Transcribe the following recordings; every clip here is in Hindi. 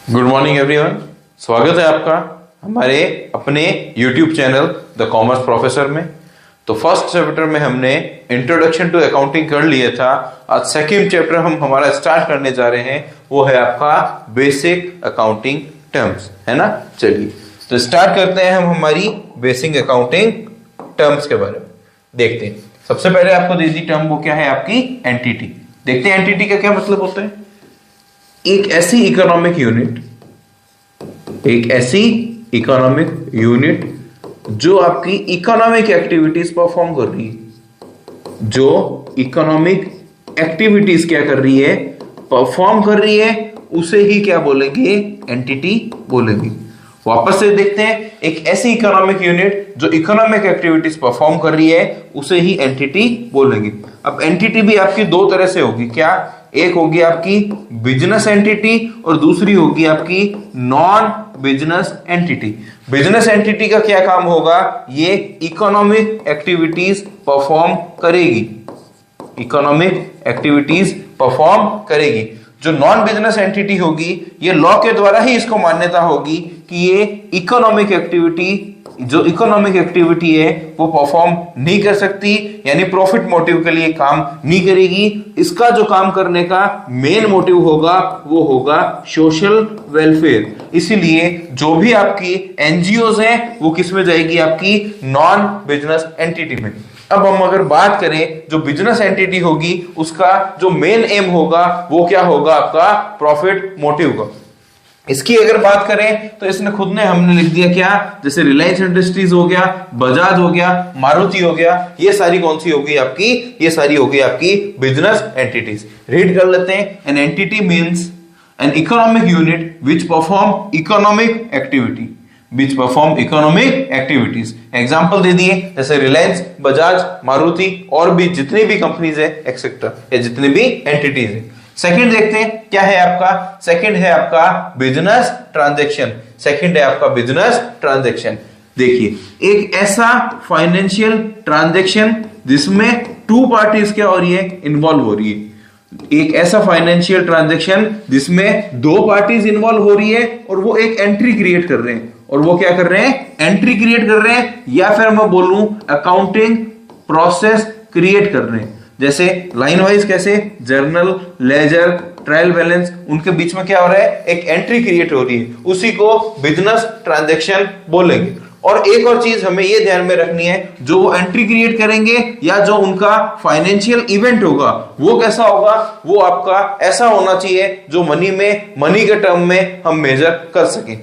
Good morning everyone. स्वागत है आपका हमारे अपने YouTube channel the commerce professor में। तो फर्स्ट चैप्टर में हमने इंट्रोडक्शन टू अकाउंटिंग कर लिया था। आज सेकंड चैप्टर हम हमारा स्टार्ट करने जा रहे हैं, वो है आपका बेसिक अकाउंटिंग टर्म्स, है ना। चलिए तो स्टार्ट करते हैं हम हमारी बेसिक अकाउंटिंग टर्म्स के बारे में देखते हैं। सबसे पहले आपको दे दी टर्म, वो क्या है आपकी एंटिटी। देखते हैं एंटिटी का क्या मतलब होता है। एक ऐसी इकोनॉमिक यूनिट जो आपकी इकोनॉमिक एक्टिविटीज परफॉर्म कर रही है, जो इकोनॉमिक एक्टिविटीज क्या कर रही है, परफॉर्म कर रही है, उसे ही क्या बोलेंगे, एंटिटी बोलेंगे। वापस से देखते हैं, एक ऐसी इकोनॉमिक यूनिट जो इकोनॉमिक एक्टिविटीज परफॉर्म कर रही है, उसे ही एंटिटी बोलेंगे। अब एंटिटी भी आपकी दो तरह से होगी, क्या, एक होगी आपकी बिजनेस एंटिटी और दूसरी होगी आपकी non business entity. Business entity का क्या काम होगा, ये इकोनॉमिक एक्टिविटीज परफॉर्म करेगी, इकोनॉमिक एक्टिविटीज परफॉर्म करेगी। जो नॉन बिजनेस एंटिटी होगी, ये लॉ के द्वारा ही इसको मान्यता होगी कि ये इकोनॉमिक एक्टिविटी, जो इकोनॉमिक एक्टिविटी है वो परफॉर्म नहीं कर सकती, यानी प्रॉफिट मोटिव के लिए काम नहीं करेगी। इसका जो काम करने का मेन मोटिव होगा वो होगा सोशल वेलफेयर। इसीलिए जो भी आपकी एनजीओज हैं वो किस में जाएगी, आपकी नॉन बिजनेस एंटिटी में। अब हम अगर बात करें, जो बिजनेस एंटिटी होगी उसका जो मेन एम होगा वो क्या होगा, आपका प्रॉफिट मोटिव का। इसकी अगर बात करें तो इसने खुद ने हमने लिख दिया क्या, जैसे रिलायंस इंडस्ट्रीज हो गया, बजाज हो गया, मारुति हो गया, ये सारी कौन सी होगी आपकी, ये सारी होगी आपकी बिजनेस एंटिटीज। रीड कर लेते हैं। An entity means an economic unit which perform economic activity, which perform economic activities. Example दे दिए, जैसे रिलायंस, बजाज, मारुति और भी जितनी भी कंपनीज है एक्सेट्रा, या जितनी भी एंटिटीज है। सेकंड देखते हैं क्या है आपका, सेकंड है आपका बिजनेस ट्रांजैक्शन। सेकंड है आपका बिजनेस ट्रांजैक्शन। देखिए, एक ऐसा फाइनेंशियल ट्रांजैक्शन जिसमें टू पार्टीज क्या हो रही है, इन्वॉल्व हो रही है। एक ऐसा फाइनेंशियल ट्रांजैक्शन जिसमें दो पार्टीज इन्वॉल्व हो रही है और वो एक एंट्री क्रिएट कर रहे हैं, और वो क्या कर रहे हैं, एंट्री क्रिएट कर रहे हैं, या फिर मैं बोलूं अकाउंटिंग प्रोसेस क्रिएट कर रहे हैं। जैसे लाइन वाइज कैसे, जर्नल, लेजर, ट्रायल बैलेंस, उनके बीच में क्या हो रहा है, एक एंट्री क्रिएट हो रही है, उसी को बिजनेस ट्रांजैक्शन बोलेंगे। और एक और चीज हमें ये ध्यान में रखनी है, जो वो एंट्री क्रिएट करेंगे या जो उनका फाइनेंशियल इवेंट होगा वो कैसा होगा, वो आपका ऐसा होना चाहिए जो मनी के टर्म में हम मेजर कर सकें।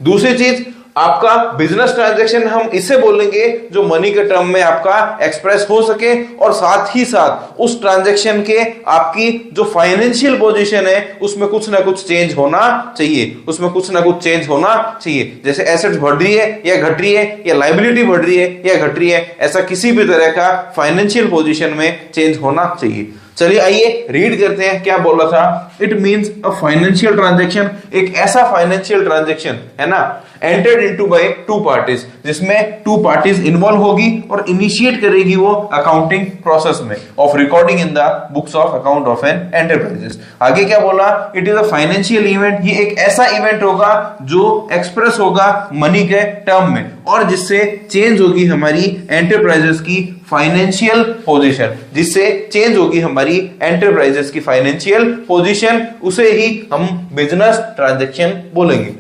दूसरी चीज, आपका बिजनेस ट्रांजैक्शन हम इसे बोलेंगे जो मनी के टर्म में आपका एक्सप्रेस हो सके, और साथ ही साथ उस ट्रांजैक्शन के आपकी जो फाइनेंशियल पोजीशन है उसमें कुछ ना कुछ चेंज होना चाहिए, उसमें कुछ ना कुछ चेंज होना चाहिए। जैसे एसेट्स बढ़ रही है या घट रही है, या लायबिलिटी बढ़ रही है या घट रही है, ऐसा किसी भी तरह का फाइनेंशियल पोजीशन में चेंज होना चाहिए। चलिए आइए रीड करते हैं क्या बोला था। It means a financial transaction, एक ऐसा फाइनेंशियल ट्रांजैक्शन है ना, entered into by two parties, जिसमें टू पार्टीज इन्वॉल्व होगी और इनिशिएट करेगी वो अकाउंटिंग प्रोसेस में of recording in the books of account of an enterprises. आगे क्या बोला, it is a financial event, ये एक ऐसा इवेंट होगा जो एक्सप्रेस होगा मनी के टर्म में, और जिससे चेंज होगी हमारी एंटरप्राइजेस की फाइनेंशियल पोजीशन, जिससे चेंज होगी हमारी एंटरप्राइजेस की फाइनेंशियल पोजीशन, उसे ही हम बिजनेस ट्रांजैक्शन बोलेंगे।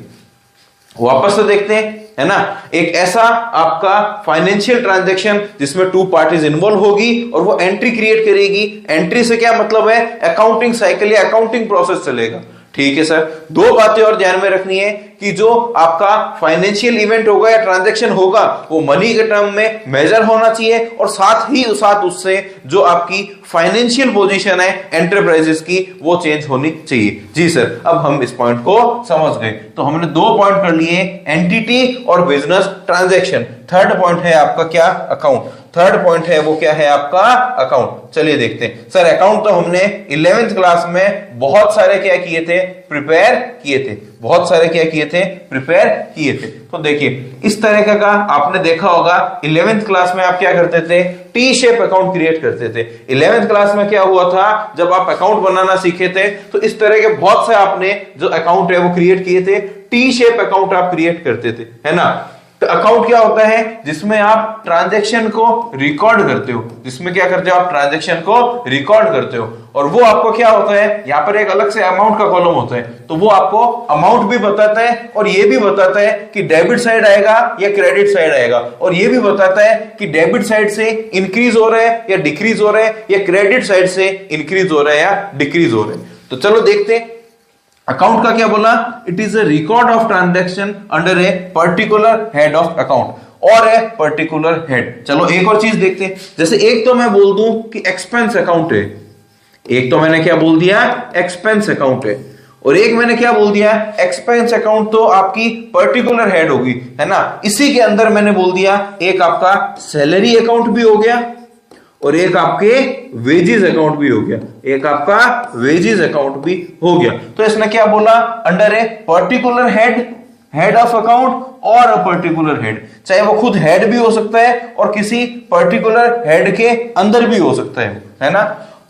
वापस से देखते हैं, है ना, एक ऐसा आपका फाइनेंशियल ट्रांजैक्शन जिसमें टू पार्टीज इन्वॉल्व होगी और वो एंट्री क्रिएट करेगी। एंट्री से क्या मतलब है, अकाउंटिंग साइकिल या अकाउंटिंग प्रोसेस चलेगा। ठीक है सर, दो बातें और ध्यान में रखनी है कि जो आपका फाइनेंशियल इवेंट होगा या ट्रांजैक्शन होगा वो मनी के टर्म में मेजर होना चाहिए, और साथ ही साथ उससे जो आपकी फाइनेंशियल पोजीशन है एंटरप्राइजेस की वो चेंज होनी चाहिए। जी सर, अब हम इस पॉइंट को समझ गए। तो हमने दो पॉइंट कर लिए, एंटिटी और बिजनेस ट्रांजैक्शन। थर्ड पॉइंट है आपका क्या, अकाउंट। थर्ड पॉइंट है वो क्या है आपका अकाउंट। चलिए देखते हैं। सर अकाउंट तो हमने 11th क्लास में बहुत सारे क्या किए थे, प्रिपेयर किए थे, बहुत सारे क्या किए थे, प्रिपेयर किए थे। तो देखिए इस तरह का आपने देखा होगा 11th क्लास में आप क्या करते थे, टी शेप अकाउंट क्रिएट करते थे। 11th क्लास में क्या हुआ था, जब आप अकाउंट बनाना सीखे थे तो इस तरह के बहुत से आपने जो अकाउंट है वो क्रिएट किए थे, टी शेप अकाउंट आप क्रिएट करते थे, है ना। तो अकाउंट क्या होता है, जिसमें आप ट्रांजैक्शन को रिकॉर्ड करते हो, जिसमें क्या करते हो आप ट्रांजैक्शन को रिकॉर्ड करते हो, और वो आपको क्या होता है, यहां पर एक अलग से अमाउंट का कॉलम होता है, तो वो आपको अमाउंट भी बताता है और ये भी बताता है कि डेबिट साइड आएगा या क्रेडिट साइड आएगा, और ये भी बताता है कि डेबिट साइड से इंक्रीज हो रहा है या डिक्रीज हो रहा है, या क्रेडिट साइड से इंक्रीज हो रहा है या डिक्रीज हो रहा है। तो चलो देखते हैं अकाउंट का क्या बोला, it is a record of transaction under a particular head of account और ए पर्टिकुलर हेड। चलो एक और चीज देखते हैं, जैसे एक तो मैं बोल दूं कि एक्सपेंस अकाउंट है, एक तो मैंने क्या बोल दिया, एक्सपेंस अकाउंट है, और एक मैंने क्या बोल दिया, एक्सपेंस अकाउंट तो आपकी पर्टिकुलर हेड होगी, है ना। इसी के अंदर मैंने बोल दिया एक आपका सैलरी अकाउंट भी हो गया और एक आपके वेजेस अकाउंट भी हो गया, एक आपका वेजेस अकाउंट भी हो गया। तो इसने क्या बोला, under a particular head of account और अ पर्टिकुलर हेड, चाहे वो खुद हेड भी हो सकता है और किसी पर्टिकुलर हेड के अंदर भी हो सकता है ना।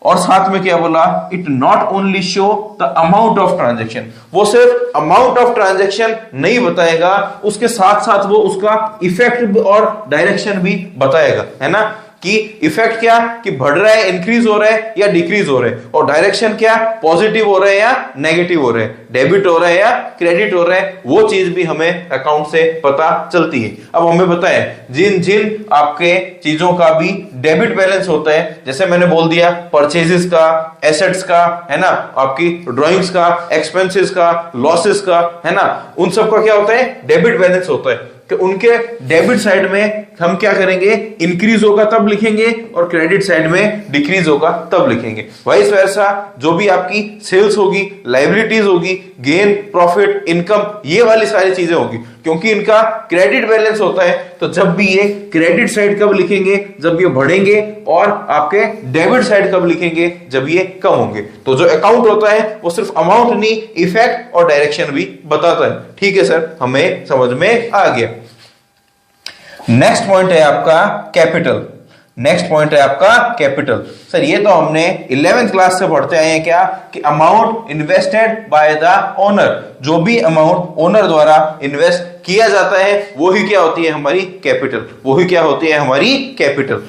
और साथ में क्या बोला, it not only show the amount of transaction, वो सिर्फ अमाउंट ऑफ ट्रांजैक्शन नहीं बताएगा, उसके साथ साथ वो उसका इफेक्ट और डायरेक्शन भी बताएगा, है ना। कि इफेक्ट क्या, कि बढ़ रहा है, इंक्रीज हो रहा है या डिक्रीज हो रहा है, और डायरेक्शन क्या, पॉजिटिव हो रहा है या नेगेटिव हो रहा है, डेबिट हो रहा है या क्रेडिट हो रहा है, वो चीज भी हमें अकाउंट से पता चलती है। अब हमें बताएं जिन जिन आपके चीजों का भी डेबिट बैलेंस होता है, जैसे मैंने बोल दिया परचेजेस का, एसेट्स का, है ना, आपकी ड्रॉइंग्स का, एक्सपेंसेस का, लॉसेस का, है ना, उन सब का क्या होता है, डेबिट बैलेंस होता है। कि उनके डेबिट साइड में हम क्या करेंगे, इंक्रीज होगा तब लिखेंगे, और क्रेडिट साइड में डिक्रीज होगा तब लिखेंगे। वाइस वर्सा जो भी आपकी सेल्स होगी, लायबिलिटीज होगी, गेन, प्रॉफिट, इनकम, ये वाली सारी चीजें होगी, क्योंकि इनका क्रेडिट बैलेंस होता है। तो जब भी ये क्रेडिट साइड कब लिखेंगे, जब ये बढ़ेंगे, और आपके डेबिट साइड कब लिखेंगे, जब ये कम होंगे। तो जो अकाउंट होता है वो सिर्फ अमाउंट नहीं, इफेक्ट और डायरेक्शन भी बताता है। ठीक है सर, हमें समझ में आ गया। नेक्स्ट पॉइंट है आपका कैपिटल। नेक्स्ट पॉइंट है आपका कैपिटल। सर ये तो हमने 11th क्लास से पढ़ते आए हैं क्या, कि amount invested by the owner, जो भी अमाउंट ओनर द्वारा इन्वेस्ट किया जाता है वो ही क्या होती है, हमारी कैपिटल, वो ही क्या होती है, हमारी कैपिटल।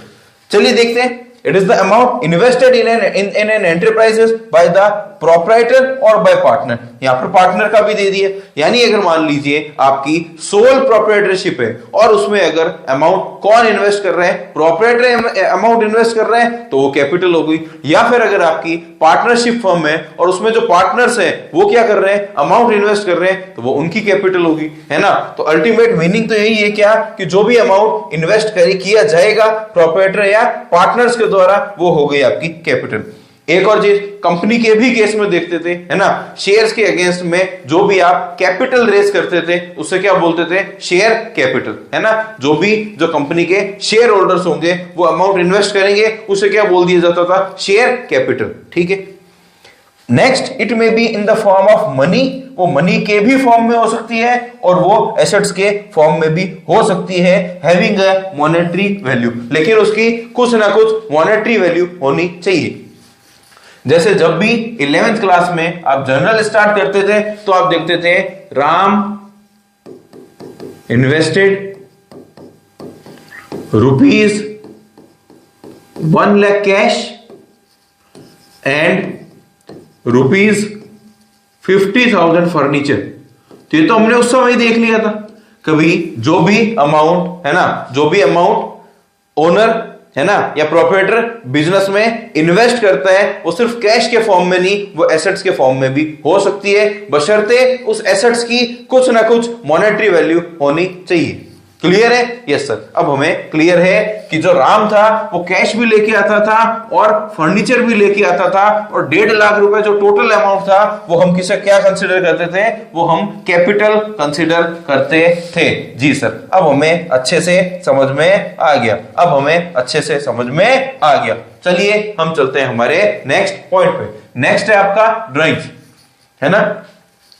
चलिए देखते हैं, it is the amount invested in an enterprises by the proprietor और बाय पार्टनर। यहां पर पार्टनर का भी दे दिया, यानी अगर मान लीजिए आपकी सोल प्रोप्राइटरशिप है और उसमें अगर अमाउंट कौन इन्वेस्ट कर रहे हैं, प्रोप्राइटर अमाउंट इन्वेस्ट कर रहे हैं, तो वो कैपिटल हो गई। या फिर अगर आपकी पार्टनरशिप फर्म है और उसमें जो पार्टनर्स है वो क्या कर रहे हैं, अमाउंट इन्वेस्ट कर रहे हैं, तो वो उनकी कैपिटल होगी, है ना। तो अल्टीमेट मीनिंग तो यही है क्या, कि जो भी अमाउंट इन्वेस्ट किया जाएगा प्रोप्राइटर या पार्टनर्स के द्वारा, वो हो गई आपकी कैपिटल। एक और चीज कंपनी के भी केस में देखते थे, है ना, शेयर्स के अगेंस्ट में जो भी आप कैपिटल रेस करते थे उससे क्या बोलते थे, शेयर कैपिटल, है ना। जो भी जो कंपनी के शेयर होल्डर्स होंगे वो अमाउंट इन्वेस्ट करेंगे, उसे क्या बोल दिया जाता था, शेयर कैपिटल। ठीक है। Next, it may be in the form of money, वो मनी के भी फॉर्म में हो सकती है और वो एसेट्स के फॉर्म में भी हो सकती है, हैविंग अ मॉनेटरी वैल्यू, लेकिन उसकी कुछ ना कुछ मॉनेटरी वैल्यू होनी चाहिए। जैसे जब भी 11th क्लास में आप जनरल स्टार्ट करते थे तो आप देखते थे Ram invested ₹1 lakh cash and ₹50,000 furniture. तो ये तो हमने उस समय देख लिया था। कभी जो भी अमाउंट, है ना, जो भी अमाउंट ओनर, है ना, या प्रोप्राइटर बिजनेस में इन्वेस्ट करता है वो सिर्फ कैश के फॉर्म में नहीं, वो एसेट्स के फॉर्म में भी हो सकती है, बशर्ते उस एसेट्स की कुछ ना कुछ मॉनेटरी वैल्यू होनी चाहिए। क्लियर है? Yes sir. अब हमें क्लियर है कि जो राम था वो कैश भी लेके आता था और फर्नीचर भी लेके आता था, और 1.5 लाख रुपए जो टोटल अमाउंट था वो हम किसे क्या कंसिडर करते थे? वो हम कैपिटल कंसिडर करते थे। जी सर। अब हमें अच्छे से समझ में आ गया, अब हमें अच्छे से समझ में आ गया। चलिए हम चलते हैं हमारे नेक्स्ट पॉइंट पे। नेक्स्ट है आपका ड्राइंग्स, है ना।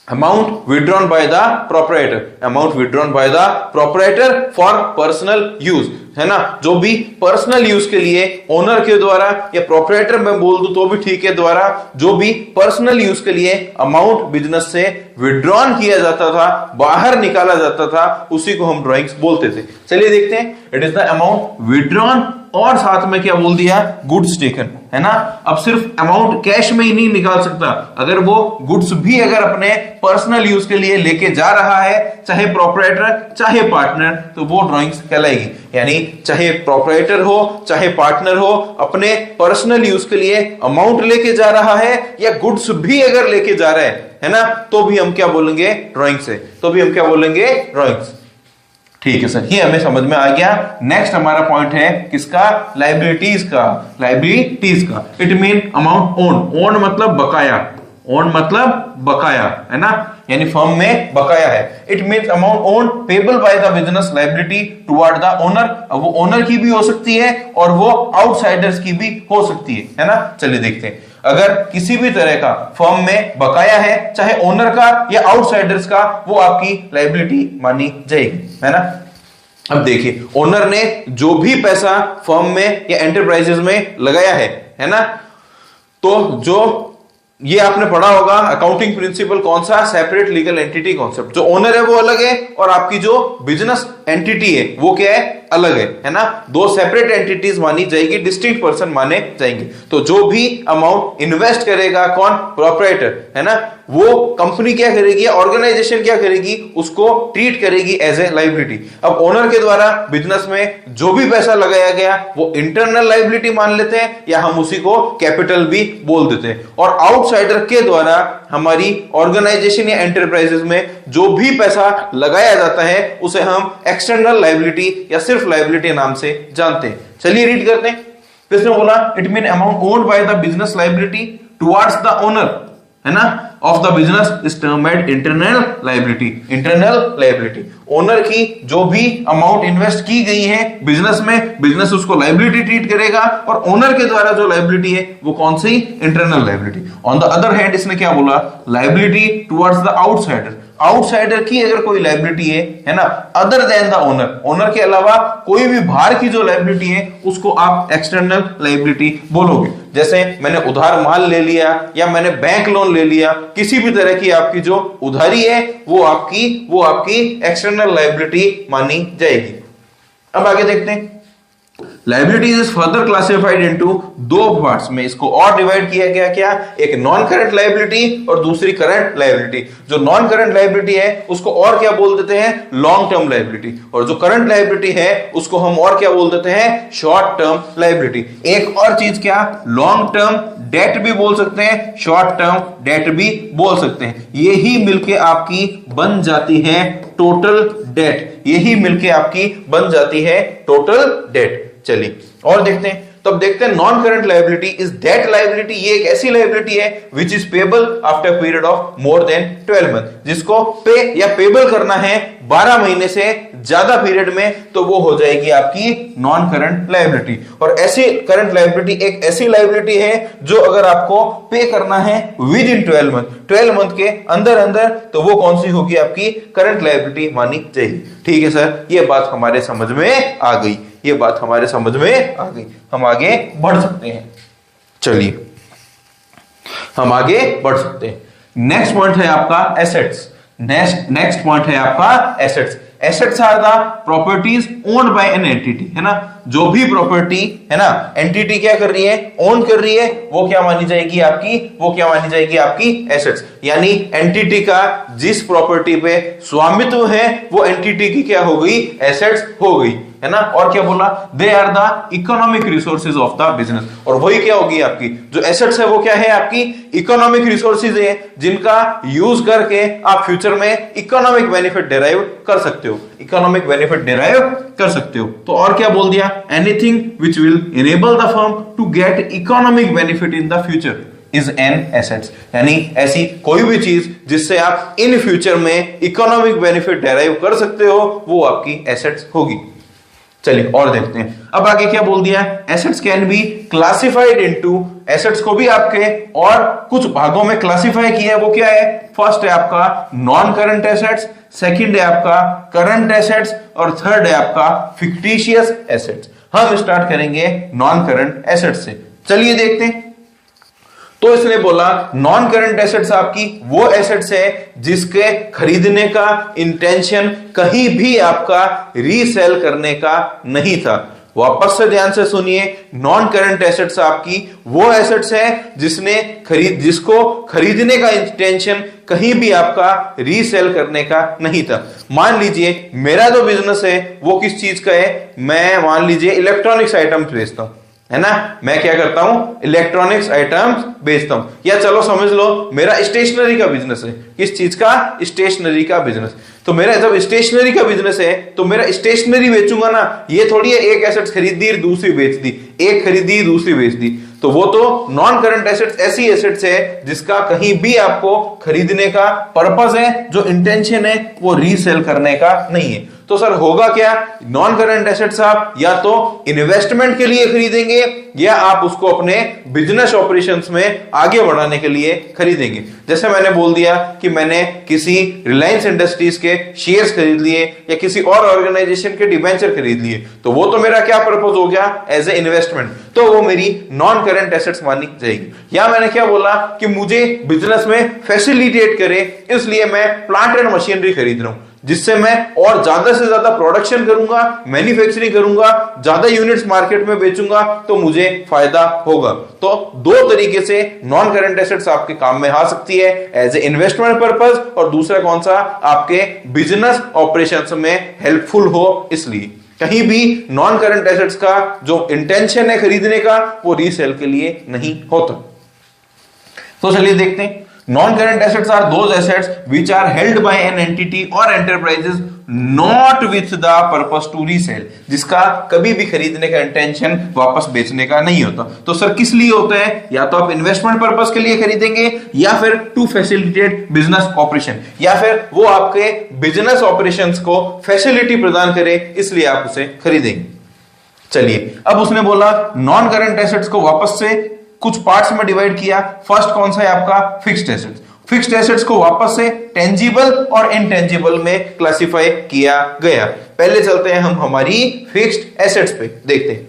Amount withdrawn by the proprietor, amount withdrawn by the proprietor for personal use, है ना। जो भी पर्सनल यूज के लिए ओनर के द्वारा, या प्रोपराइटर मैं बोल दूं तो भी ठीक है, द्वारा जो भी पर्सनल यूज के लिए अमाउंट बिजनेस से विड्रॉन किया जाता था, बाहर निकाला जाता था, उसी को हम ड्राइंग्स बोलते थे। चलिए देखते हैं। It is the amount withdrawn, और साथ में क्या बोल दिया? गुड्स टेकन, है ना। अब सिर्फ अमाउंट कैश में ही नहीं निकाल सकता, अगर वो गुड्स भी अगर अपने पर्सनल यूज के लिए लेके जा रहा है, चाहे प्रोपराइटर चाहे पार्टनर, तो वो ड्राइंग्स कहलाएगी। यानी चाहे प्रोपराइटर हो चाहे पार्टनर हो, अपने पर्सनल यूज के लिए अमाउंट लेके जा रहा है, या गुड्स भी अगर लेके जा रहा है ना, तो भी हम क्या बोलेंगे? ड्राइंग्स है। तो भी हम क्या बोलेंगे? ड्राइंग्स। ठीक है सर, ये हमें समझ में आ गया। नेक्स्ट हमारा पॉइंट है किसका? लायबिलिटीज का। लायबिलिटीज का it mean amount own. Own मतलब बकाया, ओन मतलब बकाया, है ना। यानी फर्म में बकाया है। It means amount own payable by the business liability toward the owner. अब वो ओनर की भी हो सकती है और वो आउटसाइडर्स की भी हो सकती है ना। चलिए देखते हैं। अगर किसी भी तरह का फर्म में बकाया है, चाहे ओनर का या आउटसाइडर्स का, वो आपकी लायबिलिटी मानी जाएगी, है ना। अब देखिए, ओनर ने जो भी पैसा फर्म में या एंटरप्राइजेस में लगाया है ना, तो जो ये आपने पढ़ा होगा अकाउंटिंग प्रिंसिपल कौन सा? Separate legal entity concept. जो ओनर है वो अलग है और आपकी जो बिजनेस एंटिटी है वो क्या है? अलग है ना। दो सेपरेट एंटिटीज मानी जाएगी, डिस्टिंक्ट पर्सन माने जाएंगे। तो जो भी अमाउंट इन्वेस्ट करेगा कौन? प्रोपराइटर, है ना। वो कंपनी क्या करेगी, ऑर्गेनाइजेशन क्या करेगी? उसको ट्रीट करेगी एज ए लायबिलिटी। अब ओनर के द्वारा बिजनेस में जो भी पैसा लगाया गया वो इंटरनल लायबिलिटी मान लेते हैं, या हम उसी को कैपिटल भी बोल देते हैं। और आउटसाइडर के द्वारा हमारी ऑर्गेनाइजेशन या एंटरप्राइजेस में जो भी पैसा लगाया जाता है उसे हम एक्सटर्नल लायबिलिटी या सिर्फ लायबिलिटी नाम से जानते हैं। चलिए रीड करते हैं। किसने बोला? It mean amount owned by the business liability towards the owner, है ना, of the business is termed internal liability. Internal liability, owner की जो भी अमाउंट इन्वेस्ट की गई है बिजनेस में, बिजनेस उसको लायबिलिटी ट्रीट करेगा, और ओनर के द्वारा जो लायबिलिटी है वो कौन सी? Internal liability. On the other hand इसने क्या बोला? Liability towards the outsider. Outsider की अगर कोई लायबिलिटी है ना, other than the owner, owner के अलावा कोई भी बाहर की जो लायबिलिटी है उसको आप एक्सटर्नल लायबिलिटी बोलोगे। जैसे मैंने उधार माल ले लिया, या मैंने बैंक लोन ले लिया, किसी भी तरह की आपकी जो उधारी है वो आपकी एक्सटर्नल लायबिलिटी मानी जाएगी। अब आगे देखते हैं। Liabilities is further classified into दो पार्ट्स में, इसको और डिवाइड किया गया। क्या? एक नॉन करंट लायबिलिटी और दूसरी करंट लायबिलिटी। जो नॉन करंट लायबिलिटी है उसको और क्या बोल देते हैं? Long term liability. और जो करंट लायबिलिटी है उसको हम और क्या बोल देते हैं? Short term liability. एक और चीज क्या? लॉन्ग टर्म डेट भी बोल सकते हैं, शॉर्ट टर्म डेट भी बोल सकते हैं। यही मिलके आपकी बन जाती है टोटल डेट। यही मिलके आपकी बन जाती है टोटल डेट। चलिए और देखते हैं। तो अब देखते हैं non current liability is that liability, ये एक ऐसी लायबिलिटी है which is payable after period of more than 12 month, जिसको पे या पेबल करना है 12 महीने से ज्यादा पीरियड में, तो वो हो जाएगी आपकी नॉन करंट लायबिलिटी। और ऐसी करंट लायबिलिटी एक ऐसी लायबिलिटी है जो अगर आपको पे करना है विद इन 12 मंथ के अंदर अंदर, तो वो कौन सी होगी? आपकी करंट लायबिलिटी मानी जाएगी। ठीक है सर, ये बात हमारे समझ में आ गई, ये बात हमारे समझ में आ गई। हम आगे बढ़ सकते हैं। चलिए हम आगे बढ़ सकते हैं। नेक्स्ट पॉइंट है आपका एसेट्स। नेक्स्ट पॉइंट है आपका assets. Assets are the properties owned by an entity, है ना। जो भी प्रॉपर्टी है ना एंटिटी क्या कर रही है? ओन कर रही है, वो क्या मानी जाएगी आपकी? वो क्या मानी जाएगी आपकी? एसेट्स। यानी एंटिटी का जिस प्रॉपर्टी पे स्वामित्व है वो एंटिटी की क्या हो गई? एसेट्स हो गई। है ना। और क्या बोला, they are the economic resources of the business. और वही क्या होगी, आपकी जो एसेट्स है वो क्या है, आपकी इकोनॉमिक रिसोर्सेज है, जिनका यूज करके आप फ्यूचर में इकोनॉमिक बेनिफिट डिराइव कर सकते हो, इकोनॉमिक बेनिफिट डिराइव कर सकते हो। तो और क्या बोल दिया, anything which will enable the firm to get economic benefit in the future is an assets. यानी ऐसी कोई भी चीज जिससे आप इन फ्यूचर में इकोनॉमिक बेनिफिट डेराइव कर सकते हो, वो आपकी एसेट्स होगी। चलिए और देखते हैं, अब आगे क्या बोल दिया है, assets can be classified into, assets को भी आपके और कुछ भागों में क्लासिफाई किया है। वो क्या है, फर्स्ट है आपका नॉन करंट एसेट्स, सेकंड है आपका करंट एसेट्स, और थर्ड है आपका फिक्टिशियस एसेट्स। हम स्टार्ट करेंगे नॉन करंट एसेट्स से। चलिए देखते हैं। तो इसने बोला नॉन करंट एसेट्स आपकी वो एसेट्स है जिसके खरीदने का इंटेंशन कहीं भी आपका रीसेल करने का नहीं था। वापस से ध्यान से सुनिए, नॉन करंट एसेट्स आपकी वो एसेट्स है जिसको खरीदने का इंटेंशन कहीं भी आपका रीसेल करने का नहीं था। मान लीजिए मेरा जो बिजनेस है वो किस चीज का है, मैं मान लीजिए इलेक्ट्रॉनिक्स आइटम्स बेचता हूं, है ना। मैं क्या करता हूं, इलेक्ट्रॉनिक्स आइटम्स बेचता हूं। या चलो समझ लो मेरा स्टेशनरी का बिजनेस है। किस चीज का, स्टेशनरी का बिजनेस। तो मेरा जब स्टेशनरी का बिजनेस है तो मेरा स्टेशनरी बेचूंगा ना, ये थोड़ी है एक एसेट्स खरीदी दूसरी बेच दी, एक खरीदी दूसरी बेच दी। तो वो तो नॉन करंट एसेट्स ऐसी एसेट्स है जिसका कहीं भी आपको खरीदने का पर्पस है, जो इंटेंशन है वो रीसेल करने का नहीं है। तो सर होगा क्या, नॉन करंट एसेट्स आप या तो इन्वेस्टमेंट के लिए खरीदेंगे या आप उसको अपने बिजनेस ऑपरेशंस में आगे बढ़ाने के लिए खरीदेंगे। जैसे मैंने बोल दिया कि मैंने किसी रिलायंस इंडस्ट्रीज के शेयर्स खरीद लिए या किसी और ऑर्गेनाइजेशन के डिबेंचर खरीद लिए, तो वो तो मेरा क्या पर्पस हो गया, एज ए इन्वेस्टमेंट, तो वो मेरी नॉन करंट एसेट्स मानी जाएगी। या मैंने क्या बोला कि मुझे बिजनेस में फैसिलिटेट करे, इसलिए मैं प्लांट एंड मशीनरी खरीद रहा हूं, जिससे मैं और ज्यादा से ज्यादा प्रोडक्शन करूंगा, मैन्युफैक्चरिंग करूंगा, ज्यादा यूनिट्स मार्केट में बेचूंगा, तो मुझे फायदा होगा। तो दो तरीके से नॉन करंट एसेट्स आपके काम में आ सकती है, एज ए इन्वेस्टमेंट पर्पस, और दूसरा कौन सा, आपके बिजनेस ऑपरेशंस में हेल्पफुल हो। इसलिए कहीं भी नॉन करंट एसेट्स का जो इंटेंशन है खरीदने का, वो रीसेल के लिए नहीं होता। तो चलिए देखते हैं, non-current assets are those assets which are held by an entity or enterprises not with the purpose to resell, जिसका कभी भी खरीदने का इंटेंशन वापस बेचने का नहीं होता। तो सर किस लिए होता है, या तो आप इन्वेस्टमेंट पर्पस के लिए खरीदेंगे, या फिर टू फैसिलिटेट बिजनेस ऑपरेशन, या फिर वो आपके बिजनेस ऑपरेशंस को फैसिलिटी प्रदान करे, इसलिए आप उसे खरीदेंगे। चलिए अब उसने बोला नॉन करंट एसेट्स को वापस से कुछ पार्ट्स में डिवाइड किया। फर्स्ट कौन सा है आपका, फिक्स्ड एसेट्स। फिक्स्ड एसेट्स को वापस से टेंजिबल और इनटेंजिबल में क्लासिफाई किया गया। पहले चलते हैं हम हमारी फिक्स्ड एसेट्स पे, देखते हैं।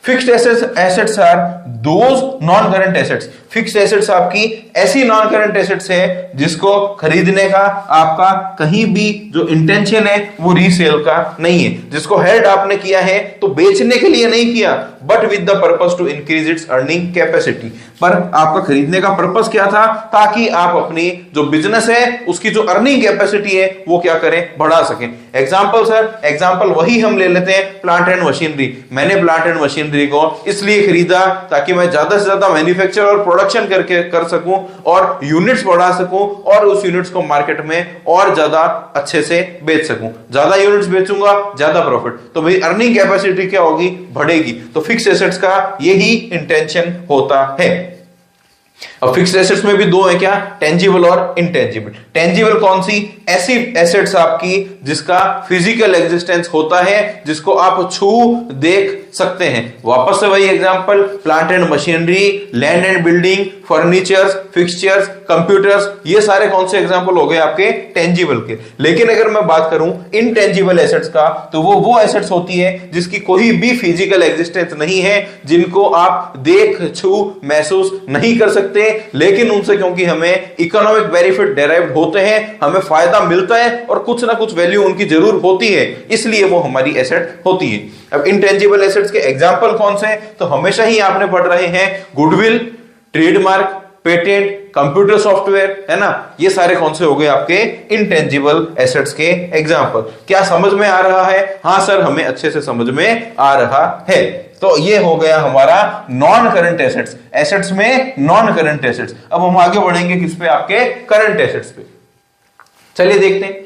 Fixed assets are those non current assets. Fixed assets आपकी ऐसी नॉन करंट एसेट्स है जिसको खरीदने का आपका कहीं भी जो इंटेंशन है वो रीसेल का नहीं है, जिसको हेल्ड आपने किया है तो बेचने के लिए नहीं किया, but with the purpose to increase its earning capacity. पर आपका खरीदने का पर्पस क्या था, ताकि आप अपनी जो बिजनेस है उसकी जो अर्निंग कैपेसिटी है वो क्या करें, बढ़ा सकें। एग्जांपल सर, एग्जांपल वही हम ले लेते हैं, प्लांट एंड मशीनरी। मैंने प्लांट एंड मशीनरी को इसलिए खरीदा ताकि मैं ज्यादा से ज्यादा मैन्युफैक्चर और प्रोडक्शन करके कर सकूं और यूनिट्स बढ़ा सकूं और उस यूनिट्स को मार्केट में और ज्यादा अच्छे से बेच सकूं। ज्यादा यूनिट्स बेचूंगा, ज्यादा प्रॉफिट, तो मेरी अर्निंग कैपेसिटी क्या होगी, बढ़ेगी। तो फिक्स एसेट्स का यही इंटेंशन होता है। अब फिक्स्ड एसेट्स में भी दो है क्या, टेंजिबल और इनटेंजिबल। टेंजिबल कौन सी, ऐसी एसेट्स आपकी जिसका फिजिकल एग्जिस्टेंस होता है, जिसको आप छू देख सकते हैं। वापस से वही example, plant and machinery, land and building, furnitures, fixtures, computers, ये सारे कौन से एग्जांपल हो गए आपके टेंजिबल के। लेकिन अगर मैं बात करूं इनटेंजिबल एसेट्स का, तो वो एसेट्स होती है जिसकी कोई भी फिजिकल एग्जिस्टेंस नहीं है, जिनको आप देख, छू, महसूस नहीं कर सकते, लेकिन उनसे क्योंकि हमें इकोनॉमिक बेनिफिट डेराइव्ड होते हैं, हमें फायदा मिलता है और कुछ ना कुछ वैल्यू उनकी जरूर होती है, इसलिए वो हमारी एसेट होती है। अब इनटेंजिबल एसेट्स के एग्जांपल कौन से हैं, तो हमेशा ही आपने पढ़ रहे हैं goodwill, trademark, patent, computer software, है ना, ये सारे कौन से हो गए आपके इंटेंजिबल एसेट्स के एग्जांपल। क्या समझ में आ रहा है? हाँ सर, हमें अच्छे से समझ में आ रहा है। तो ये हो गया हमारा नॉन करंट एसेट्स, एसेट्स में नॉन करंट एसेट्स। अब हम आगे बढ़ेंगे किस पे? आपके करंट एसेट्स पे। चलिए देखते हैं।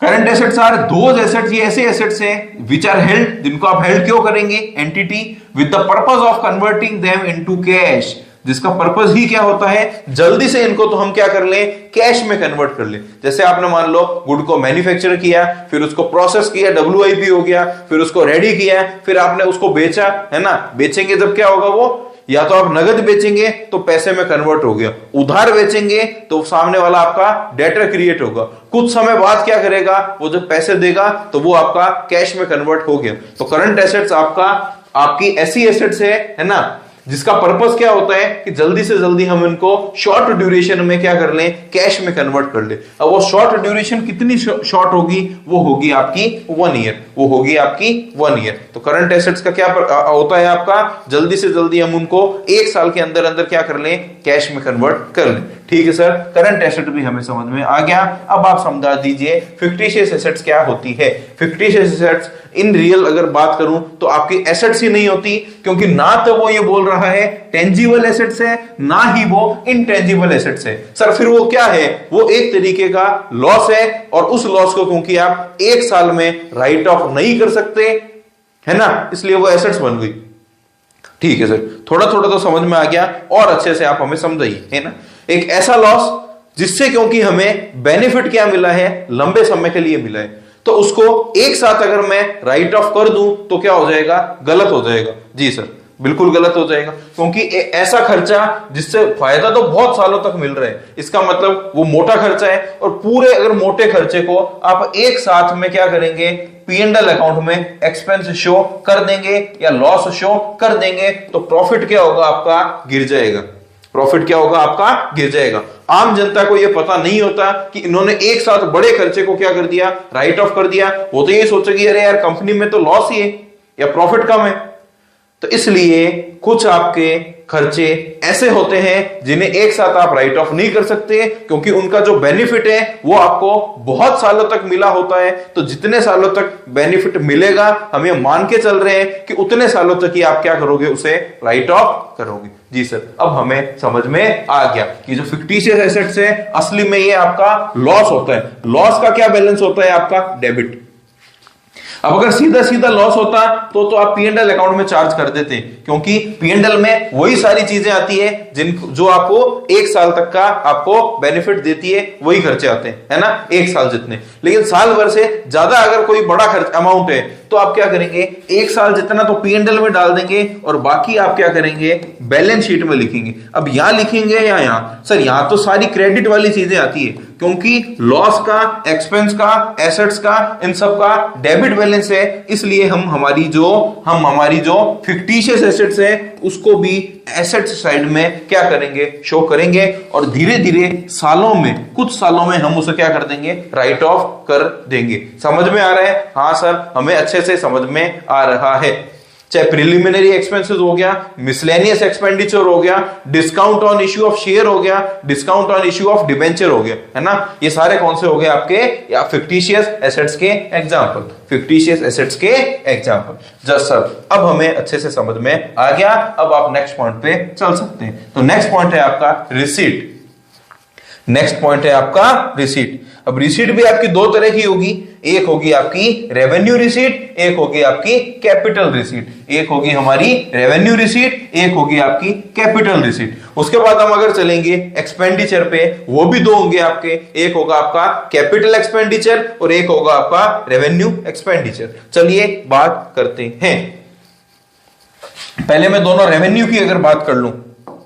Current assets are those assets, ये ऐसे एसेट्स हैं विच आर हेल्ड, जिनको आप हेल्ड क्यों करेंगे? Entity with the purpose of converting them into cash, जिसका पर्पस ही क्या होता है? जल्दी से इनको तो हम क्या कर लें? कैश में कन्वर्ट कर ले। जैसे आपने मान लो गुड को मैन्युफैक्चर किया, फिर उसको प्रोसेस किया, WIP हो गया, फिर उसको रेडी किया, फिर आपने उसको बेचा, है ना। बेचेंगे जब क्या होगा? वो या तो आप नगद बेचेंगे तो पैसे में कन्वर्ट हो गया, उधार बेचेंगे तो सामने वाला आपका डेटर क्रिएट होगा, कुछ समय बाद क्या करेगा? वो जब पैसे देगा तो वो आपका कैश में कन्वर्ट हो गया। तो करंट एसेट्स आपकी ऐसी एसेट्स है ना, जिसका पर्पस क्या होता है कि जल्दी से जल्दी हम इनको शॉर्ट ड्यूरेशन में क्या कर लें? कैश में कन्वर्ट कर ले। अब वो शॉर्ट ड्यूरेशन कितनी शॉर्ट होगी? वो होगी आपकी 1 ईयर, वो होगी आपकी 1 ईयर। तो करंट एसेट्स का क्या होता है आपका? जल्दी से जल्दी हम उनको 1 साल के अंदर अंदर क्या कर लें? कैश में कन्वर्ट कर लें। ठीक है सर, करंट एसेट भी हमें समझ में आ गया। अब आप समझा दीजिए फिक्टिशियस एसेट्स क्या होती है। फिक्टिशियस एसेट्स इन रियल अगर बात करूं तो आपकी एसेट्स ही नहीं होती, क्योंकि ना तो वो ये बोल रहा है टेंजिबल एसेट्स है, ना ही वो इनटेंजिबल एसेट्स है। सर फिर वो क्या है? वो एक तरीके का लॉस है, और उस लॉस को क्योंकि आप 1 साल में राइट ऑफ नहीं कर सकते, है ना, इसलिए वो एसेट्स बन गई। ठीक है सर, थोड़ा थोड़ा तो समझ में आ गया, और अच्छे से आप हमें समझाइए, है ना। एक ऐसा लॉस जिससे क्योंकि हमें बेनिफिट क्या मिला है? लंबे समय के लिए मिला है, तो उसको एक साथ अगर मैं राइट ऑफ कर दूं तो क्या हो जाएगा? गलत हो जाएगा। जी सर, बिल्कुल गलत हो जाएगा, क्योंकि ऐसा खर्चा जिससे फायदा तो बहुत सालों तक मिल रहा है, इसका मतलब वो मोटा खर्चा है। और पूरे अगर मोटे खर्चे को आप एक साथ में क्या करेंगे? P&L अकाउंट में एक्सपेंस शो कर देंगे या लॉस शो कर देंगे, तो प्रॉफिट क्या होगा? आपका गिर जाएगा। प्रॉफिट क्या होगा? आपका गिर जाएगा। आम जनता को यह पता नहीं होता कि इन्होंने एक साथ बड़े खर्चे को क्या कर दिया? राइट ऑफ कर दिया। वो तो ये सोचेगी अरे यार कंपनी में तो लॉस ही है या प्रॉफिट कम है। तो इसलिए कुछ आपके खर्चे ऐसे होते हैं जिन्हें एक साथ आप राइट ऑफ नहीं कर सकते, क्योंकि उनका जो बेनिफिट है वो आपको बहुत सालों तक मिला होता है। तो जितने सालों तक बेनिफिट मिलेगा, हम ये मान के चल रहे हैं कि उतने सालों तक ही आप क्या करोगे? उसे राइट ऑफ करोगे। जी सर, अब हमें समझ में आ गया कि जो फिक्टिशियस एसेट्स है असली में ये आपका लॉस होता है। लॉस का क्या बैलेंस होता है? आपका डेबिट। अब अगर सीधा सीधा लॉस होता तो आप P&L अकाउंट में चार्ज कर देते, क्योंकि P&L में वही सारी चीजें आती है जो आपको 1 साल तक का आपको बेनिफिट देती है, वही खर्चे आते हैं, है ना, 1 साल जितने। लेकिन साल भर से ज्यादा अगर कोई बड़ा खर्च अमाउंट है तो आप क्या करेंगे? 1 साल जितना तो P&L में डाल देंगे, और बाकी आप क्या करेंगे? बैलेंस शीट में लिखेंगे। अब यहां लिखेंगे या यहां? सर यहां तो सारी क्रेडिट वाली चीजें आती है, क्योंकि लॉस का, एक्सपेंस का, एसेट्स का, इन सब का डेबिट बैलेंस है। इसलिए हम हमारी जो फिक्टिशियस एसेट्स है उसको भी एसेट्स साइड में क्या करेंगे? शो करेंगे, और धीरे धीरे सालों में, कुछ सालों में हम उसे क्या कर देंगे? राइट ऑफ कर देंगे। समझ में आ रहा है? हाँ सर, हमें अच्छे से समझ में आ रहा है। चाहे प्रिलिमिनरी एक्सपेंसेस हो गया, मिसलेनियस एक्सपेंडिचर हो गया, discount on issue of share हो गया, discount on issue of debenture हो गया, है ना। ये सारे कौन से हो गए आपके? या फिक्टिशियस एसेट्स के एग्जांपल। फिक्टिशियस एसेट्स के एग्जांपल। जस्ट सर, अब हमें अच्छे से समझ में आ गया। अब आप नेक्स्ट पॉइंट पे चल सकते हैं। तो नेक्स्ट पॉइंट है आपका रिसीट। नेक्स्ट पॉइंट है आपका रिसीट। अब रिसीट भी आपकी 2 तरह की होगी। एक होगी आपकी रेवेन्यू रिसीट, एक होगी आपकी कैपिटल रिसीट। एक होगी हमारी रेवेन्यू रिसीट, एक होगी आपकी कैपिटल रिसीट। उसके बाद हम अगर चलेंगे एक्सपेंडिचर पे, वो भी 2 होंगे आपके। एक होगा आपका कैपिटल एक्सपेंडिचर और एक होगा आपका रेवेन्यू एक्सपेंडिचर। चलिए बात करते हैं। पहले मैं दोनों रेवेन्यू की अगर बात कर लूं,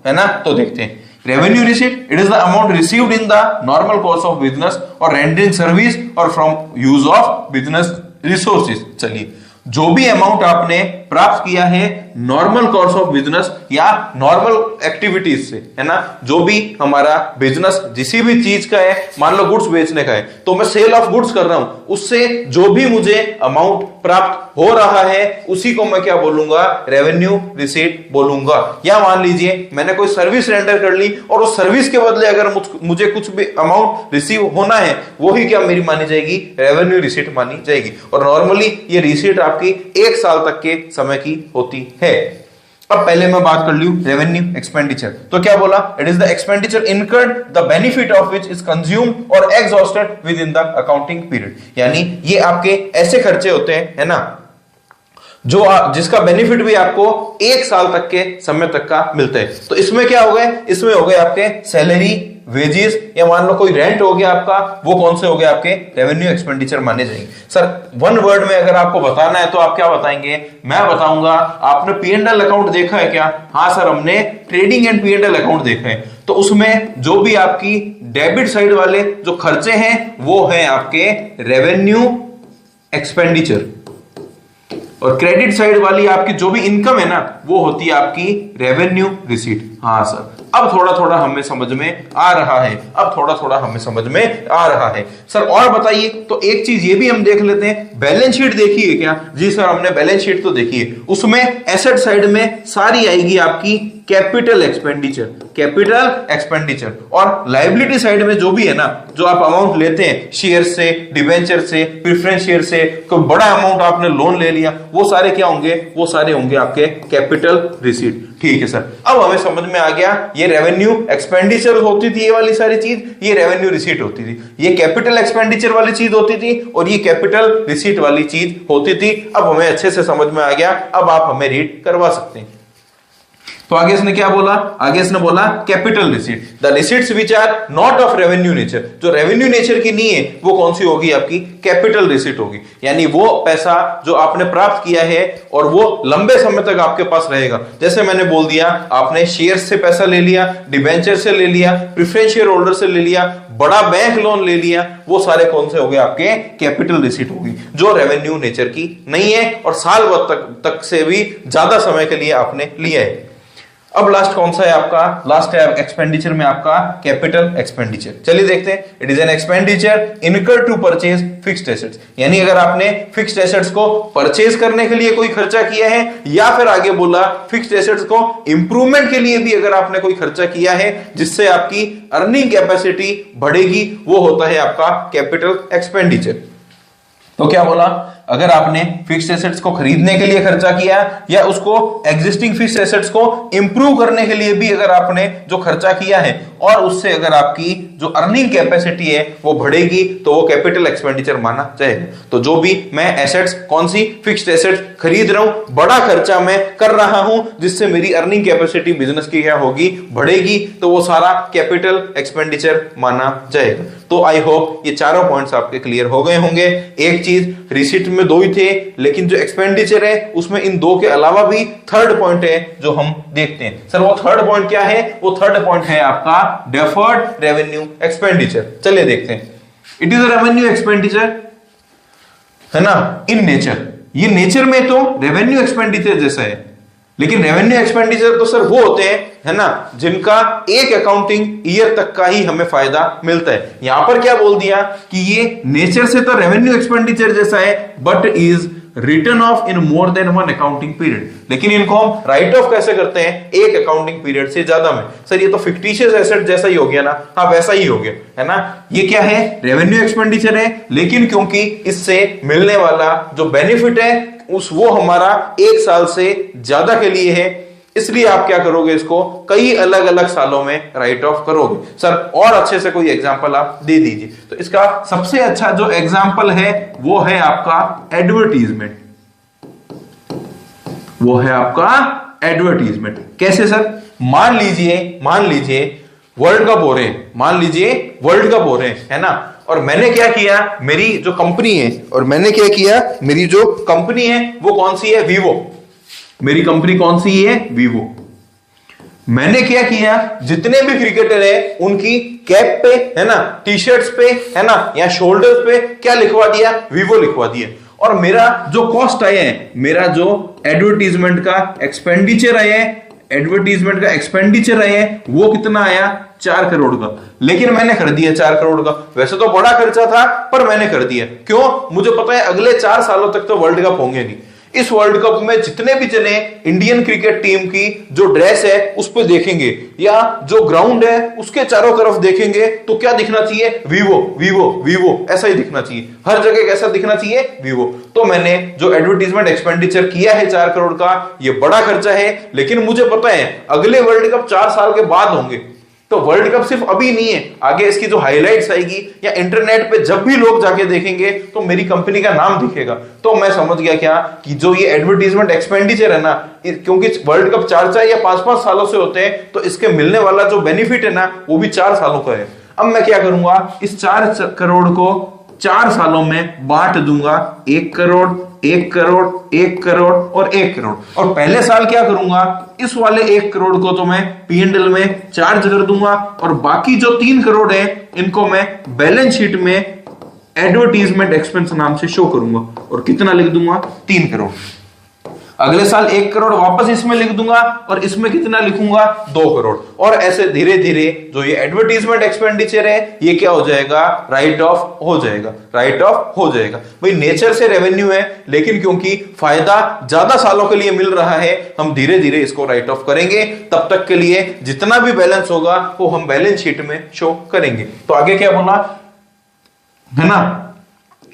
है ना, तो देखते हैं। Revenue receipt, it is the amount received in the normal course of business or rendering service or from use of business resources। चलिए, जो भी अमाउंट आपने प्राप्त किया है नॉर्मल कोर्स ऑफ बिजनेस या नॉर्मल एक्टिविटीज से, है ना, जो भी हमारा बिजनेस जिस भी चीज का है, मान लो गुड्स बेचने का है, तो मैं सेल ऑफ गुड्स कर रहा हूं, उससे जो भी मुझे अमाउंट प्राप्त हो रहा है उसी को मैं क्या बोलूंगा, रेवेन्यू रिसीट बोलूंगा। या मान लीजिए मैंने कोई सर्विस रेंडर कर ली और उस सर्विस के बदले अगर मुझे कुछ भी अमाउंट रिसीव होना है, वो ही क्या मेरी मानी जाएगी, रेवेन्यू रिसीट मानी जाएगी। और नॉर्मली ये रिसीट आपकी 1 साल तक के समय की होती है। अब पहले मैं बात कर लूं रेवेन्यू एक्सपेंडिचर, तो क्या बोला, it is the expenditure incurred the benefit of which is consumed और exhausted within the accounting period. यानी ये आपके ऐसे खर्चे होते हैं, है ना, जो जिसका बेनिफिट भी आपको 1 साल तक के समय तक का मिलता है। तो इसमें क्या हो गए, इसमें हो गए आपके सैलरी, वेजेस, या मान लो कोई रेंट हो गया आपका, वो कौन से हो गए आपके रेवेन्यू एक्सपेंडिचर माने जाएंगे। सर 1 वर्ड में अगर आपको बताना है तो आप क्या बताएंगे, मैं बताऊंगा आपने P&L अकाउंट देखा है क्या, हाँ सर हमने ट्रेडिंग एंड P&L अकाउंट देखा है। तो उसमें जो भी आपकी डेबिट साइड वाले जो खर्चे हैं वो है आपके रेवेन्यू एक्सपेंडिचर, और क्रेडिट साइड वाली आपकी जो भी इनकम है ना वो होती है आपकी रेवेन्यू रिसीट। हाँ सर, अब थोड़ा थोड़ा हमें समझ में आ रहा है, अब थोड़ा थोड़ा हमें समझ में आ रहा है। सर और बताइए, तो एक चीज ये भी हम देख लेते हैं, बैलेंस शीट देखी है क्या, जी सर हमने बैलेंस शीट तो देखी है, उसमें एसेट साइड में सारी आएगी आपकी कैपिटल एक्सपेंडिचर, कैपिटल एक्सपेंडिचर, और लायबिलिटी साइड में जो भी है ना, जो आप अमाउंट लेते हैं शेयर से, डिवेंचर से, प्रेफरेंस शेयर से, कोई बड़ा अमाउंट आपने लोन ले लिया, वो सारे क्या होंगे, वो सारे होंगे आपके कैपिटल रिसीट। ठीक है सर, अब हमें समझ में आ गया, ये रेवेन्यू एक्सपेंडिचर होती थी ये वाली सारी चीज, ये रेवेन्यू रिसीट होती थी, ये कैपिटल एक्सपेंडिचर वाली चीज होती थी, और ये कैपिटल रिसीट वाली चीज होती थी। अब हमें अच्छे से समझ में आ गया, अब आप हमें रीड करवा सकते हैं। तो आगे इसने क्या बोला, आगे इसने बोला capital receipt, the receipts which are not of revenue nature, जो रेवेन्यू नेचर की नहीं है वो कौन सी होगी, आपकी कैपिटल रिसीट होगी। यानी वो पैसा जो आपने प्राप्त किया है और वो लंबे समय तक आपके पास रहेगा। जैसे मैंने बोल दिया, आपने शेयर से पैसा ले लिया, डिबेंचर से ले लिया, प्रेफरेंस शेयर होल्डर से ले लिया, बड़ा बैंक लोन ले लिया, वो सारे कौन से हो गए, आपके कैपिटल रिसीट होगी, जो रेवेन्यू नेचर की नहीं है और साल भर तक से भी ज्यादा समय के लिए आपने लिया है। अब लास्ट कौन सा है आपका, लास्ट है एक्सपेंडिचर में आपका कैपिटल एक्सपेंडिचर। चलिए देखते हैं, it is an expenditure incurred to purchase fixed assets, यानी अगर आपने फिक्स्ड एसेट्स को परचेज करने के लिए कोई खर्चा किया है, या फिर आगे बोला फिक्स्ड एसेट्स को इंप्रूवमेंट के लिए भी अगर आपने कोई खर्चा किया है जिससे आपकी अर्निंग कैपेसिटी बढ़ेगी, वो होता है आपका कैपिटल एक्सपेंडिचर। तो क्या बोला, अगर आपने फिक्स्ड एसेट्स को खरीदने के लिए खर्चा किया या उसको एग्जिस्टिंग फिक्स्ड एसेट्स को इंप्रूव करने के लिए भी अगर आपने जो खर्चा किया है और उससे अगर आपकी जो अर्निंग कैपेसिटी है वो बढ़ेगी, तो वो कैपिटल एक्सपेंडिचर माना जाएगा। तो जो भी मैं एसेट्स, कौन सी फिक्स्ड एसेट्स खरीद रहा हूं, बड़ा खर्चा मैं कर रहा हूं जिससे मेरी अर्निंग कैपेसिटी बिजनेस की क्या होगी, बढ़ेगी, तो वो सारा कैपिटल एक्सपेंडिचर माना जाएगा। तो आई होप ये चारों पॉइंट्स आपके क्लियर हो गए होंगे। एक चीज, रिसीट में 2 ही थे, लेकिन जो एक्सपेंडिचर है उसमें इन 2 के अलावा भी थर्ड पॉइंट है जो हम देखते हैं। सर वो थर्ड पॉइंट क्या है, वो थर्ड पॉइंट है आपका डेफर्ड रेवेन्यू एक्सपेंडिचर। चलिए देखते हैं, it is a revenue expenditure, है ना, इन नेचर, ये नेचर में तो रेवेन्यू एक्सपेंडिचर जैसा है, लेकिन रेवेन्यू एक्सपेंडिचर तो सर वो होते हैं, है ना, जिनका एक अकाउंटिंग ईयर तक का ही हमें फायदा मिलता है। यहां पर क्या बोल दिया कि ये नेचर से तो रेवेन्यू एक्सपेंडिचर जैसा है, but is return of in more than 1 accounting period. लेकिन इनको हम राइट ऑफ कैसे करते हैं, एक अकाउंटिंग पीरियड से ज्यादा में। सर ये तो फिक्टिशियस एसेट जैसा ही हो गया ना, हाँ वैसा ही हो गया, है ना। ये क्या है, रेवेन्यू एक्सपेंडिचर है, लेकिन क्योंकि इससे मिलने वाला जो बेनिफिट है वो हमारा 1 साल से ज्यादा के लिए है, इसलिए आप क्या करोगे, इसको कई अलग अलग सालों में राइट ऑफ करोगे। सर और अच्छे से कोई एग्जांपल आप दे दीजिए। तो इसका सबसे अच्छा जो एग्जांपल है वो है आपका एडवर्टीजमेंट, वो है आपका एडवर्टीजमेंट। कैसे सर, मान लीजिए वर्ल्ड कप हो रहे हैं, मान लीजिए वर्ल्ड कप हो रहे हैं, है ना, और मैंने क्या किया, मेरी जो कंपनी है, और मैंने क्या किया, मेरी जो कंपनी है वो कौन सी है, वीवो। मेरी कंपनी कौन सी है, वीवो। मैंने क्या किया, जितने भी क्रिकेटर है उनकी कैप पे, है ना, टी शर्ट्स पे, है ना, या शोल्डर्स पे क्या लिखवा दिया, वीवो लिखवा दिया। और मेरा जो कॉस्ट आया है, मेरा जो एडवर्टीजमेंट का एक्सपेंडिचर आया है, एडवर्टीजमेंट का एक्सपेंडिचर है वो कितना आया, 4 करोड़ का, लेकिन मैंने कर दिया 4 करोड़ का। वैसे तो बड़ा खर्चा था पर मैंने कर दिया, क्यों, मुझे पता है अगले 4 सालों तक तो वर्ल्ड कप होंगे नहीं। इस वर्ल्ड कप में जितने भी जने इंडियन क्रिकेट टीम की जो ड्रेस है उस पर देखेंगे या जो ग्राउंड है उसके चारों तरफ देखेंगे तो क्या दिखना चाहिए, वीवो वीवो वीवो, ऐसा ही दिखना चाहिए, हर जगह कैसा दिखना चाहिए, वीवो। तो मैंने जो एडवर्टीजमेंट एक्सपेंडिचर किया है 4 करोड़ का, ये बड़ा खर्चा है, लेकिन मुझे पता है अगले वर्ल्ड कप 4 साल के बाद होंगे। तो वर्ल्ड कप सिर्फ अभी नहीं है, आगे इसकी जो हाइलाइट्स आएगी या इंटरनेट पे जब भी लोग जाके देखेंगे तो मेरी कंपनी का नाम दिखेगा। तो मैं समझ गया क्या कि जो ये एडवर्टीजमेंट एक्सपेंडिचर है ना, क्योंकि वर्ल्ड कप 4 या 5 सालों से होते हैं तो इसके मिलने वाला जो बेनिफिट है ना वो भी 4 सालों का है। अब मैं क्या करूंगा, इस 4 करोड़ को 4 सालों में बांट दूंगा, 1 करोड़ 1 करोड़ 1 करोड़ और 1 करोड़। और पहले साल क्या करूंगा, इस वाले 1 करोड़ को तो मैं P&L में चार्ज कर दूंगा और बाकी जो 3 करोड़ है इनको मैं बैलेंस शीट में एडवर्टीजमेंट एक्सपेंस नाम से शो करूंगा और कितना लिख दूंगा, 3 करोड़। अगले साल 1 करोड़ वापस इसमें लिख दूंगा और इसमें कितना लिखूंगा, 2 करोड़। और ऐसे धीरे धीरे जो ये एडवर्टीजमेंट एक्सपेंडिचर है ये क्या हो जाएगा, राइट ऑफ हो जाएगा, राइट ऑफ हो जाएगा। भाई नेचर से रेवेन्यू है, लेकिन क्योंकि फायदा ज्यादा सालों के लिए मिल रहा है हम धीरे धीरे इसको राइट ऑफ करेंगे। तब तक के लिए जितना भी बैलेंस होगा वो हम बैलेंस शीट में शो करेंगे। तो आगे क्या बोला है ना,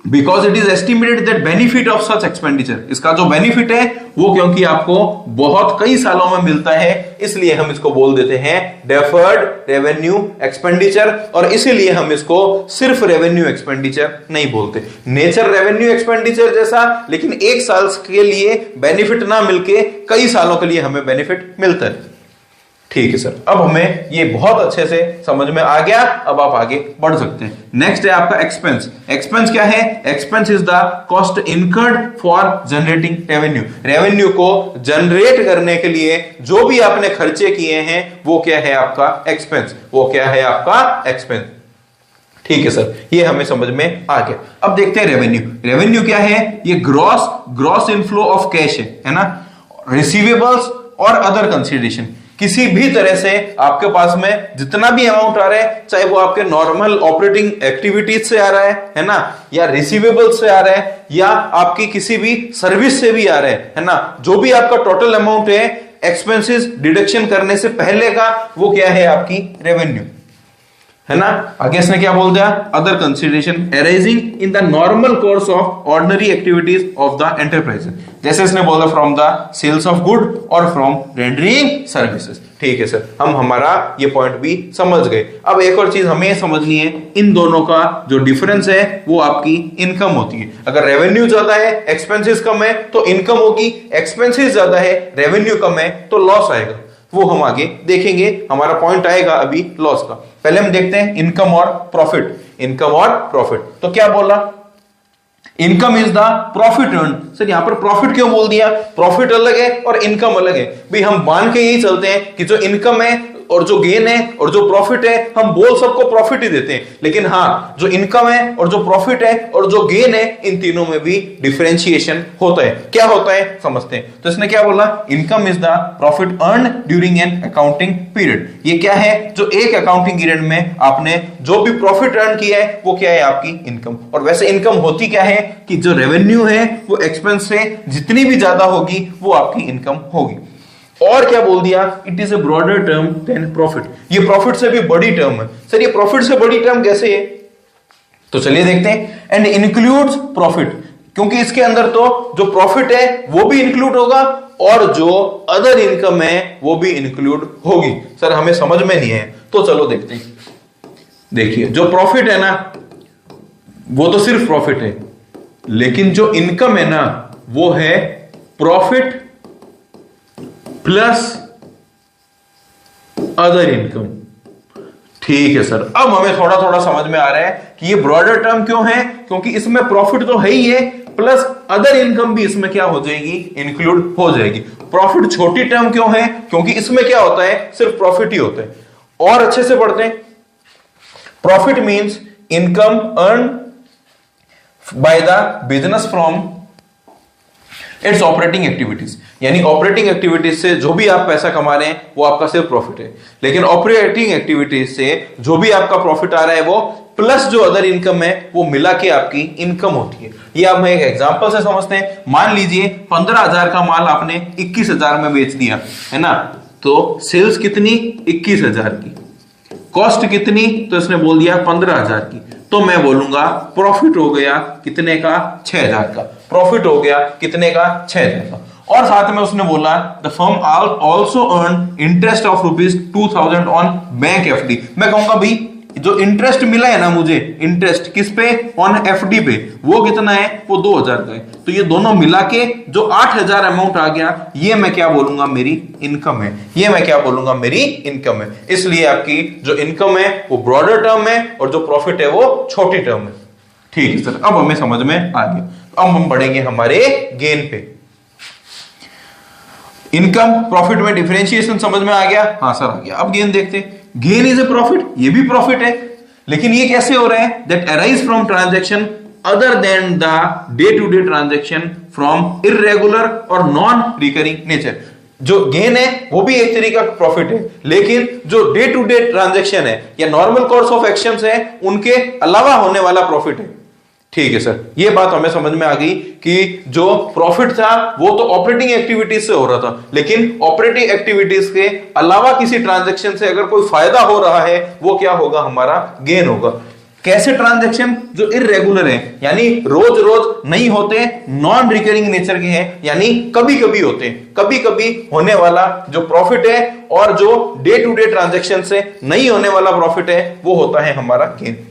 because it is estimated that benefit of such expenditure, इसका जो बेनिफिट है वो क्योंकि आपको बहुत कई सालों में मिलता है इसलिए हम इसको बोल देते हैं डेफर्ड रेवेन्यू एक्सपेंडिचर। और इसीलिए हम इसको सिर्फ रेवेन्यू एक्सपेंडिचर नहीं बोलते, नेचर रेवेन्यू एक्सपेंडिचर जैसा, लेकिन 1 साल के लिए बेनिफिट ना मिलके कई सालों के लिए हमें बेनिफिट मिलता है। ठीक है सर, अब हमें ये बहुत अच्छे से समझ में आ गया, अब आप आगे बढ़ सकते हैं। नेक्स्ट है आपका एक्सपेंस। एक्सपेंस क्या है, expense is the cost incurred for generating revenue. Revenue को जनरेट करने के लिए जो भी आपने खर्चे किए हैं वो क्या है आपका एक्सपेंस, वो क्या है आपका एक्सपेंस। ठीक है सर, ये हमें समझ में आ गया। अब देखते हैं रेवेन्यू। रेवेन्यू क्या है, ये ग्रॉस इनफ्लो ऑफ कैश है ना, रिसीवेबल्स और अदर कंसिडरेशन। किसी भी तरह से आपके पास में जितना भी अमाउंट आ रहा है, चाहे वो आपके नॉर्मल ऑपरेटिंग एक्टिविटीज से आ रहा है ना, या रिसीवेबल से आ रहा है, या आपकी किसी भी सर्विस से भी आ रहा है ना, जो भी आपका टोटल अमाउंट है एक्सपेंसेस डिडक्शन करने से पहले का, वो क्या है आपकी रेवेन्यू है ना। आगे इसने क्या बोल दिया, other consideration arising in the normal course of ordinary activities of the enterprise. जैसे इसने बोला from the sales of good और फ्रॉम रेंडरिंग सर्विसेज। ठीक है सर, हम हमारा ये पॉइंट भी समझ गए। अब एक और चीज हमें समझनी है, इन दोनों का जो डिफरेंस है वो आपकी इनकम होती है। अगर रेवेन्यू ज्यादा है एक्सपेंसेस कम है तो इनकम होगी, एक्सपेंसेस ज्यादा है रेवेन्यू कम है तो लॉस आएगा। वो हम आगे देखेंगे, हमारा पॉइंट आएगा अभी लॉस का। पहले हम देखते हैं इनकम और प्रॉफिट। इनकम और प्रॉफिट, तो क्या बोला, income is the profit earn. Sir यहां पर प्रॉफिट क्यों बोल दिया, प्रॉफिट अलग है और इनकम अलग है। भाई हम मान के यही चलते हैं कि जो इनकम है और जो गेन है और जो प्रॉफिट है, हम बोल सबको प्रॉफिट ही देते हैं, लेकिन हाँ जो इनकम है और जो प्रॉफिट है और जो गेन है, इन तीनों में भी डिफरेंशिएशन होता है। क्या होता है समझते हैं। तो इसने क्या बोला, income is the profit earn during an accounting period. ये क्या है, जो एक अकाउंटिंग पीरियड में आपने जो भी प्रॉफिट अर्न किया है वो क्या है आपकी इनकम। और वैसे इनकम होती क्या है कि जो रेवेन्यू है वो एक्सपेंस से जितनी भी ज्यादा होगी वो आपकी इनकम होगी। और क्या बोल दिया, it is a broader term than profit. ये प्रॉफिट से भी बड़ी टर्म है। सर ये प्रॉफिट से बड़ी टर्म कैसे है, तो चलिए देखते हैं। एंड इंक्लूड्स प्रॉफिट, क्योंकि इसके अंदर तो जो प्रॉफिट है वो भी इंक्लूड होगा और जो अदर इनकम है वो भी इंक्लूड होगी। सर हमें समझ में नहीं है, तो चलो देखते हैं। देखिए जो प्रॉफिट है ना वो तो सिर्फ प्रॉफिट है, लेकिन जो इनकम है ना वो है प्रॉफिट प्लस अदर इनकम। ठीक है सर, अब हमें थोड़ा थोड़ा समझ में आ रहा है कि ये ब्रॉडर टर्म क्यों है, क्योंकि इसमें प्रॉफिट तो है ही है प्लस अदर इनकम भी इसमें क्या हो जाएगी, इंक्लूड हो जाएगी। प्रॉफिट छोटी टर्म क्यों है, क्योंकि इसमें क्या होता है सिर्फ प्रॉफिट ही होता है। और अच्छे से पढ़ते हैं, profit means income earn by the business from its operating activities, यानी ऑपरेटिंग एक्टिविटीज से जो भी आप पैसा कमा रहे हैं वो आपका सिर्फ प्रॉफिट है। लेकिन ऑपरेटिंग एक्टिविटीज से जो भी आपका प्रॉफिट आ रहा है वो प्लस जो अदर इनकम है वो मिला के आपकी इनकम होती है। ये आप एक एग्जांपल से समझते हैं। मान लीजिए 15,000 का माल आपने 21,000 में बेच दिया, है ना, तो सेल्स कितनी 21,000 की, कॉस्ट कितनी, तो इसने बोल दिया 15,000 की, तो मैं बोलूंगा प्रॉफिट हो गया कितने का 6,000 का, प्रॉफिट हो गया कितने का 6,000 का। और साथ में उसने बोला the firm also earn interest of ₹2,000 on bank FD. मैं कहूंगा भाई जो इंटरेस्ट मिला है ना मुझे, इंटरेस्ट किस पे, ऑन एफडी पे, वो कितना है, वो 2,000 का है। तो ये दोनों मिला के जो 8,000 अमाउंट आ गया, ये मैं क्या बोलूंगा मेरी इनकम है, ये मैं क्या बोलूंगा मेरी इनकम है। इसलिए आपकी जो इनकम है वो ब्रॉडर टर्म है और जो प्रॉफिट है वो छोटी टर्म है। ठीक है सर, अब हमें समझ में आ गया। अब हम बढ़ेंगे हमारे गेन पे। इनकम प्रॉफिट में डिफरेंशिएशन समझ में आ गया, हाँ सर आ गया। अब गेन देखते हैं। गेन इज ए प्रॉफिट, ये भी प्रॉफिट है, लेकिन ये कैसे हो रहा है, that arise from transaction other than the day to day transaction from irregular और नॉन रिकरिंग नेचर। जो गेन है वो भी एक तरीका का प्रॉफिट है, लेकिन जो डे टू डे ट्रांजैक्शन है या नॉर्मल कोर्स ऑफ एक्शंस है उनके अलावा होने वाला प्रॉफिट है। ठीक है सर, ये बात हमें समझ में आ गई कि जो प्रॉफिट था वो तो ऑपरेटिंग एक्टिविटीज से हो रहा था, लेकिन ऑपरेटिंग एक्टिविटीज के अलावा किसी ट्रांजैक्शन से अगर कोई फायदा हो रहा है वो क्या होगा, हमारा गेन होगा। कैसे ट्रांजैक्शन, जो इररेगुलर है यानी रोज रोज नहीं होते, नॉन रिकरिंग नेचर के हैं यानी कभी कभी होते हैं, कभी कभी होने वाला जो प्रॉफिट है, और जो डे टू डे ट्रांजैक्शन से नहीं होने वाला प्रॉफिट है वो होता है हमारा गेन।